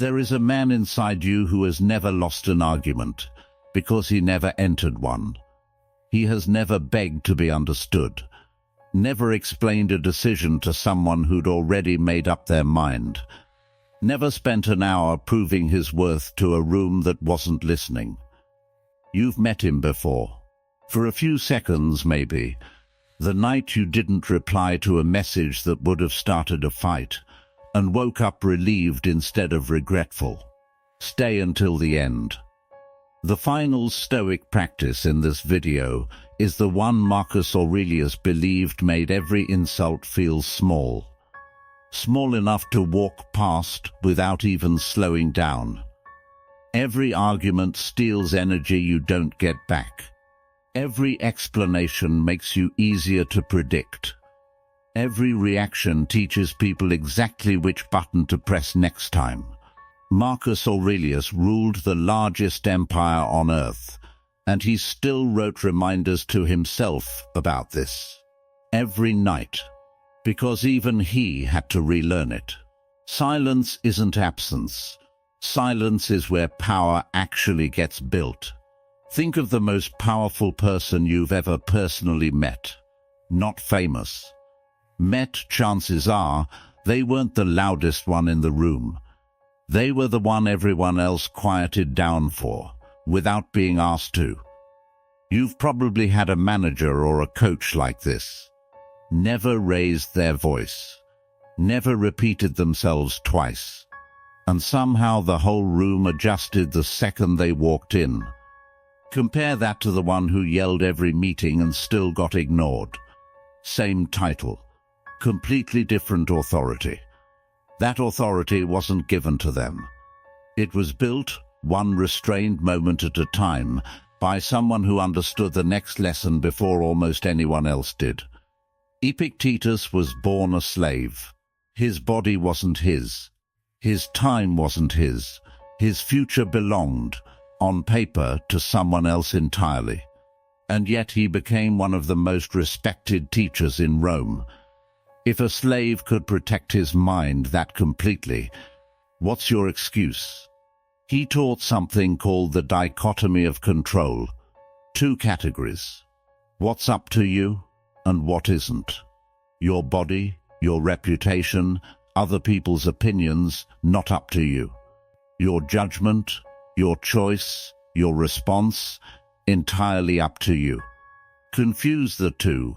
There is a man inside you who has never lost an argument, because he never entered one. He has never begged to be understood, never explained a decision to someone who'd already made up their mind, never spent an hour proving his worth to a room that wasn't listening. You've met him before. For a few seconds, maybe. The night you didn't reply to a message that would have started a fight, and woke up relieved instead of regretful. Stay until the end. The final Stoic practice in this video is the one Marcus Aurelius believed made every insult feel small. Small enough to walk past without even slowing down. Every argument steals energy you don't get back. Every explanation makes you easier to predict. Every reaction teaches people exactly which button to press next time. Marcus Aurelius ruled the largest empire on earth, and he still wrote reminders to himself about this. Every night. Because even he had to relearn it. Silence isn't absence. Silence is where power actually gets built. Think of the most powerful person you've ever personally met. Not famous. Met, chances are, they weren't the loudest one in the room. They were the one everyone else quieted down for, without being asked to. You've probably had a manager or a coach like this. Never raised their voice. Never repeated themselves twice. And somehow the whole room adjusted the second they walked in. Compare that to the one who yelled every meeting and still got ignored. Same title. Completely different authority. That authority wasn't given to them. It was built, one restrained moment at a time, by someone who understood the next lesson before almost anyone else did. Epictetus was born a slave. His body wasn't his. His time wasn't his. His future belonged, on paper, to someone else entirely. And yet he became one of the most respected teachers in Rome. If a slave could protect his mind that completely, what's your excuse? He taught something called the Dichotomy of Control. Two categories. What's up to you and what isn't. Your body, your reputation, other people's opinions, not up to you. Your judgment, your choice, your response, entirely up to you. Confuse the two,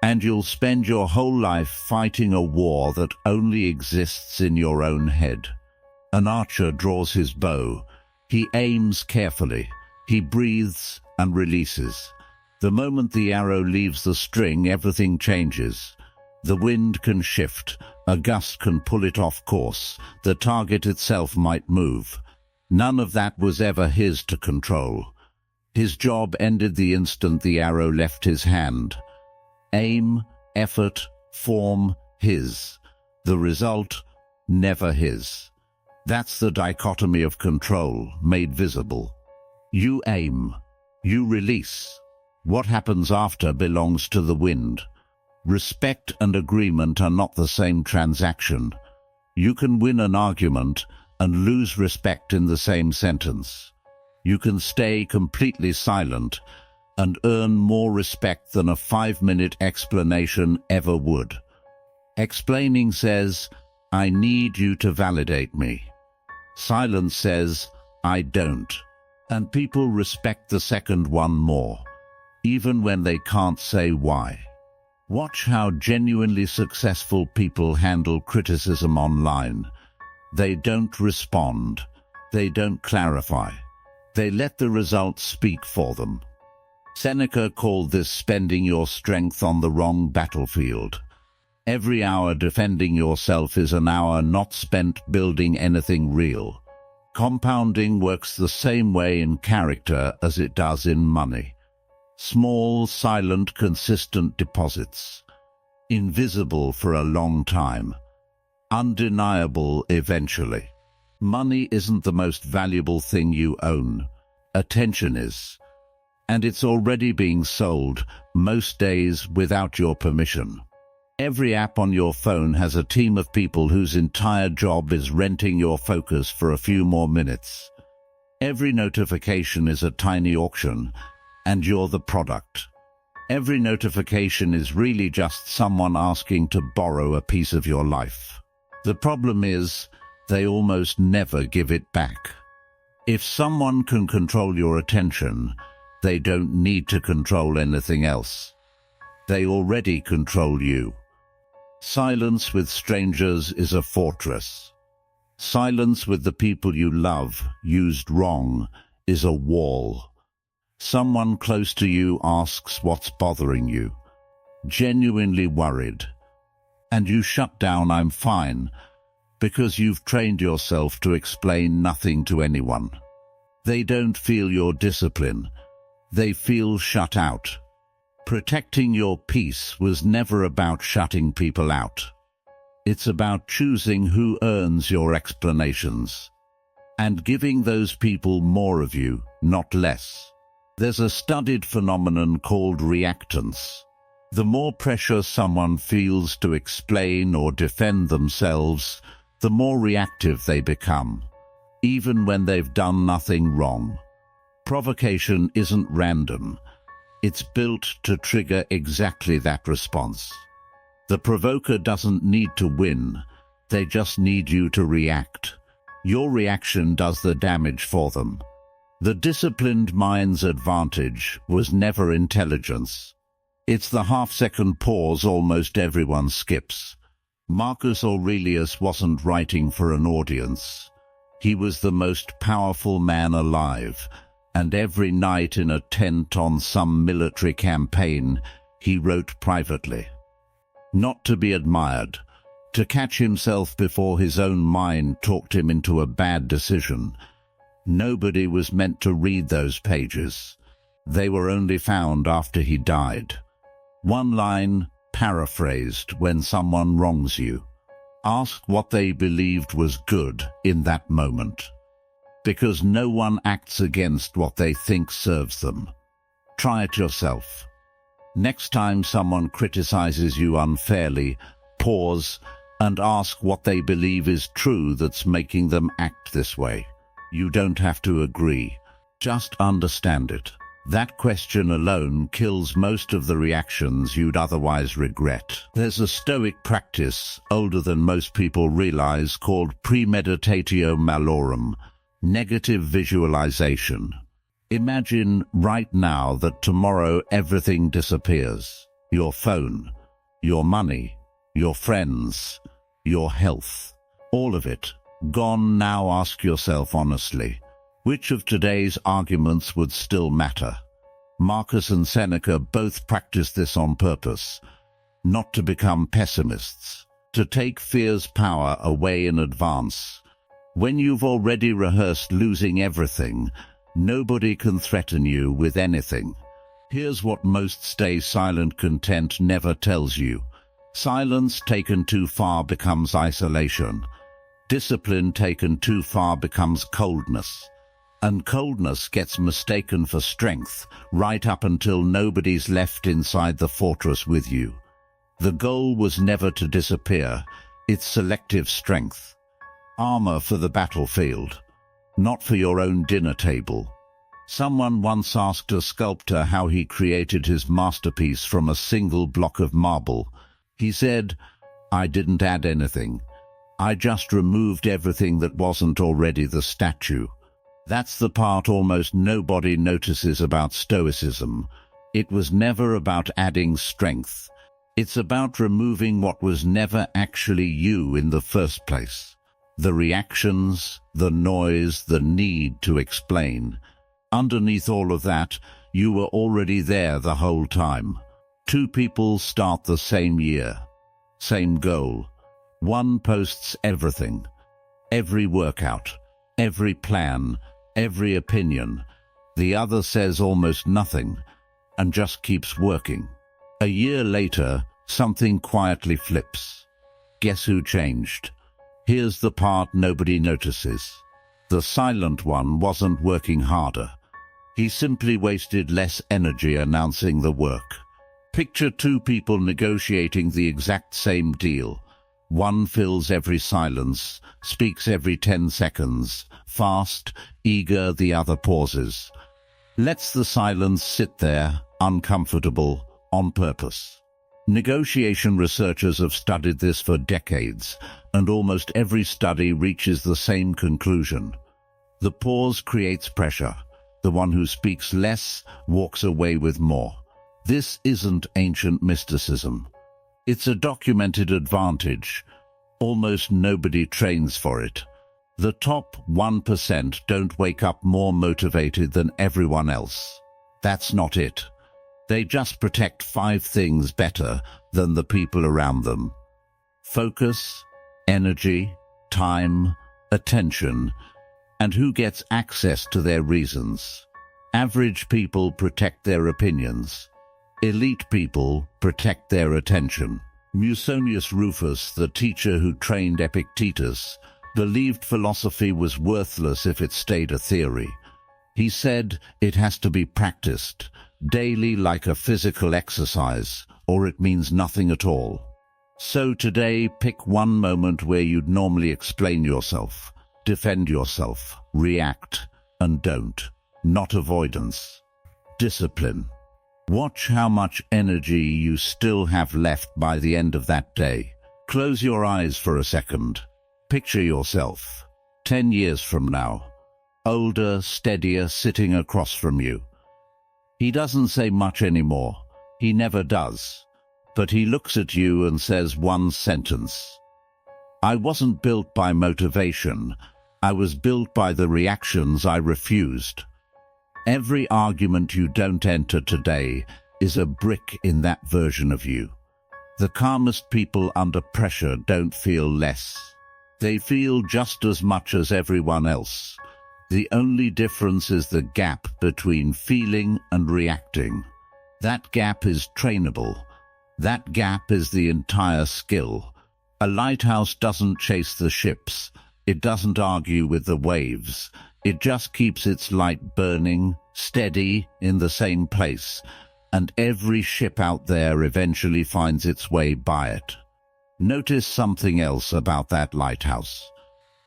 and you'll spend your whole life fighting a war that only exists in your own head. An archer draws his bow. He aims carefully. He breathes and releases. The moment the arrow leaves the string, everything changes. The wind can shift. A gust can pull it off course. The target itself might move. None of that was ever his to control. His job ended the instant the arrow left his hand. Aim, effort, form, his. The result, never his. That's the dichotomy of control, made visible. You aim. You release. What happens after belongs to the wind. Respect and agreement are not the same transaction. You can win an argument and lose respect in the same sentence. You can stay completely silent and earn more respect than a 5-minute explanation ever would. Explaining says, I need you to validate me. Silence says, I don't. And people respect the second one more, even when they can't say why. Watch how genuinely successful people handle criticism online. They don't respond. They don't clarify. They let the results speak for them. Seneca called this spending your strength on the wrong battlefield. Every hour defending yourself is an hour not spent building anything real. Compounding works the same way in character as it does in money. Small, silent, consistent deposits. Invisible for a long time. Undeniable eventually. Money isn't the most valuable thing you own. Attention is. And it's already being sold, most days without your permission. Every app on your phone has a team of people whose entire job is renting your focus for a few more minutes. Every notification is a tiny auction, and you're the product. Every notification is really just someone asking to borrow a piece of your life. The problem is, they almost never give it back. If someone can control your attention, they don't need to control anything else. They already control you. Silence with strangers is a fortress. Silence with the people you love, used wrong, is a wall. Someone close to you asks what's bothering you, genuinely worried, and you shut down "I'm fine," because you've trained yourself to explain nothing to anyone. They don't feel your discipline. They feel shut out. Protecting your peace was never about shutting people out. It's about choosing who earns your explanations, and giving those people more of you, not less. There's a studied phenomenon called reactance. The more pressure someone feels to explain or defend themselves, the more reactive they become, even when they've done nothing wrong. Provocation isn't random. It's built to trigger exactly that response. The provoker doesn't need to win. They just need you to react. Your reaction does the damage for them. The disciplined mind's advantage was never intelligence. It's the half-second pause almost everyone skips. Marcus Aurelius wasn't writing for an audience. He was the most powerful man alive, and every night in a tent on some military campaign, he wrote privately. Not to be admired, to catch himself before his own mind talked him into a bad decision. Nobody was meant to read those pages. They were only found after he died. One line, paraphrased, when someone wrongs you. Ask what they believed was good in that moment, because no one acts against what they think serves them. Try it yourself. Next time someone criticizes you unfairly, pause and ask what they believe is true that's making them act this way. You don't have to agree. Just understand it. That question alone kills most of the reactions you'd otherwise regret. There's a Stoic practice, older than most people realize, called Premeditatio Malorum, negative visualization. Imagine right now that tomorrow everything disappears. Your phone, your money, your friends, your health. All of it. Gone. Now ask yourself honestly, which of today's arguments would still matter? Marcus and Seneca both practiced this on purpose, not to become pessimists, to take fear's power away in advance. When you've already rehearsed losing everything, nobody can threaten you with anything. Here's what most stay silent content never tells you. Silence taken too far becomes isolation. Discipline taken too far becomes coldness. And coldness gets mistaken for strength right up until nobody's left inside the fortress with you. The goal was never to disappear. It's selective strength. Armor for the battlefield, not for your own dinner table. Someone once asked a sculptor how he created his masterpiece from a single block of marble. He said, "I didn't add anything. I just removed everything that wasn't already the statue." That's the part almost nobody notices about Stoicism. It was never about adding strength. It's about removing what was never actually you in the first place. The reactions, the noise, the need to explain. Underneath all of that, you were already there the whole time. Two people start the same year, same goal. One posts everything, every workout, every plan, every opinion. The other says almost nothing and just keeps working. A year later, something quietly flips. Guess who changed? Here's the part nobody notices. The silent one wasn't working harder. He simply wasted less energy announcing the work. Picture two people negotiating the exact same deal. One fills every silence, speaks every 10 seconds, fast, eager, the other pauses. Lets the silence sit there, uncomfortable, on purpose. Negotiation researchers have studied this for decades, and almost every study reaches the same conclusion. The pause creates pressure. The one who speaks less walks away with more. This isn't ancient mysticism. It's a documented advantage. Almost nobody trains for it. The top 1% don't wake up more motivated than everyone else. That's not it. They just protect 5 things better than the people around them. Focus, energy, time, attention, and who gets access to their reasons. Average people protect their opinions. Elite people protect their attention. Musonius Rufus, the teacher who trained Epictetus, believed philosophy was worthless if it stayed a theory. He said it has to be practiced daily like a physical exercise, or it means nothing at all. So today, pick one moment where you'd normally explain yourself, defend yourself, react, and don't. Not avoidance. Discipline. Watch how much energy you still have left by the end of that day. Close your eyes for a second. Picture yourself, 10 years from now, older, steadier, sitting across from you. He doesn't say much anymore. He never does. But he looks at you and says one sentence. I wasn't built by motivation. I was built by the reactions I refused. Every argument you don't enter today is a brick in that version of you. The calmest people under pressure don't feel less. They feel just as much as everyone else. The only difference is the gap between feeling and reacting. That gap is trainable. That gap is the entire skill. A lighthouse doesn't chase the ships. It doesn't argue with the waves. It just keeps its light burning, steady, in the same place, and every ship out there eventually finds its way by it. Notice something else about that lighthouse.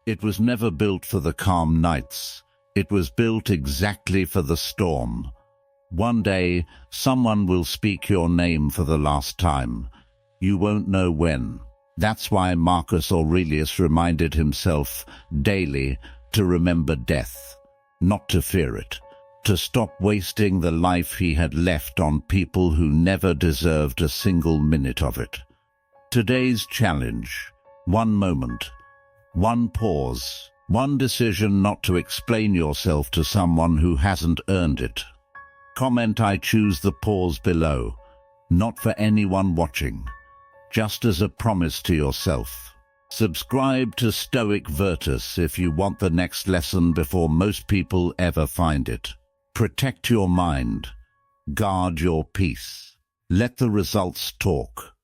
It was never built for the calm nights. It was built exactly for the storm. One day, someone will speak your name for the last time. You won't know when. That's why Marcus Aurelius reminded himself daily to remember death, not to fear it, to stop wasting the life he had left on people who never deserved a single minute of it. Today's challenge: one moment, one pause, one decision not to explain yourself to someone who hasn't earned it. Comment "I choose the pause" below, not for anyone watching, just as a promise to yourself. Subscribe to Stoic Virtus if you want the next lesson before most people ever find it. Protect your mind. Guard your peace. Let the results talk.